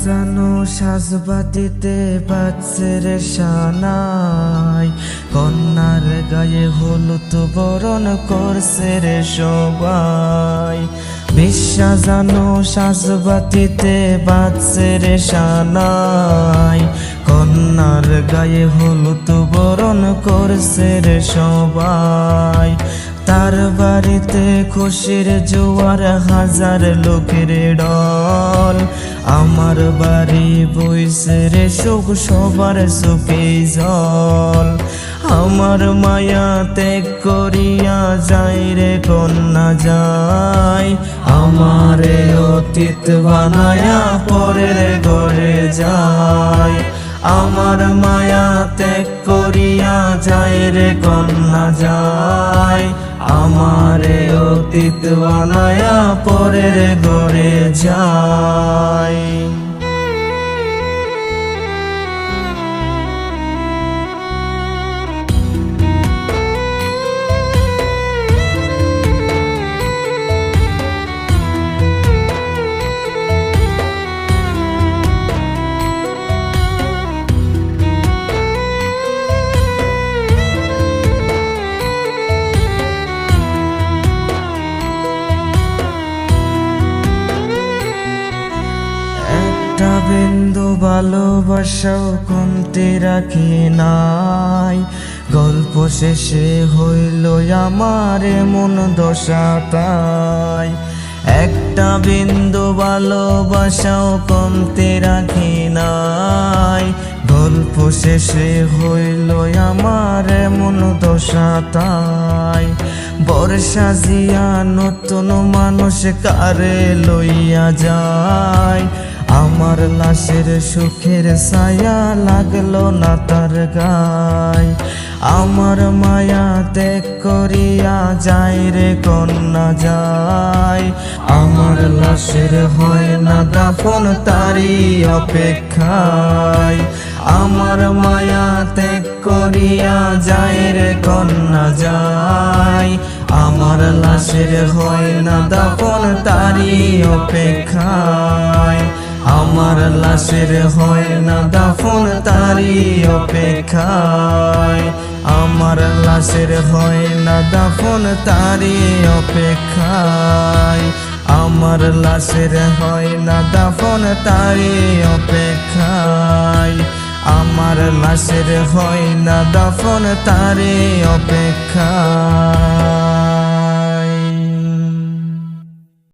সাজানো সাজবাতিতে বাজছে রে সানাই, কন্যার গায়ে হলুদ বরণ করছে রে সবাই। সাজানো সাজবাতিতে বাজছে রে সানাই, কন্যার গায়ে হলুদ বরণ করছে রে সবাই। তার বাড়িতে খুশির জোয়ার, হাজার লোকের দল। আমার বাড়ি বইছে রে সুখ, সবার চোখে জল। আমার মায়া ত্যাগ করিয়া যাই রে কন্যা যায়, আমারে অতীত বানায়া পরের ঘরে যায়। আমার মায়া ত্যাগ করিয়া যায় রে কন্যা যায়, আমারে অতীত বানায়া পরের ঘরে যায়। একটা বিন্দু ভালোবাসাও কমতে রাখি নাই, গল্প শেষে হইল আমার মন দশা তাই। একটা বিন্দু ভালোবাসাও কমতে রাখি নাই, গল্প শেষে হইল আমার মন দশা তাই। বর্ষা জিয়া নতুন মানুষ কারে লইয়া যায়, আমার লাশের সুখের ছায়া লাগলো না তার গায়। আমার মায়া ত্যাগ করিয়া যায় রে কন্যা যায়, আমার লাশের হয় না দাফন তারি অপেক্ষায়। আমার মায়া ত্যাগ করিয়া যায় রে কন্যা যায়, আমার লাশের হয় না দাফন তারি অপেক্ষায়। আমার লাশের হয় না দাফন তারি অপেক্ষায়, আমার লাশের হয় না দাফন তারি অপেক্ষায়, আমার লাশের হয় না দাফন তারি অপেক্ষায়, আমার লাশের হয় না দাফন তারি অপেক্ষায়।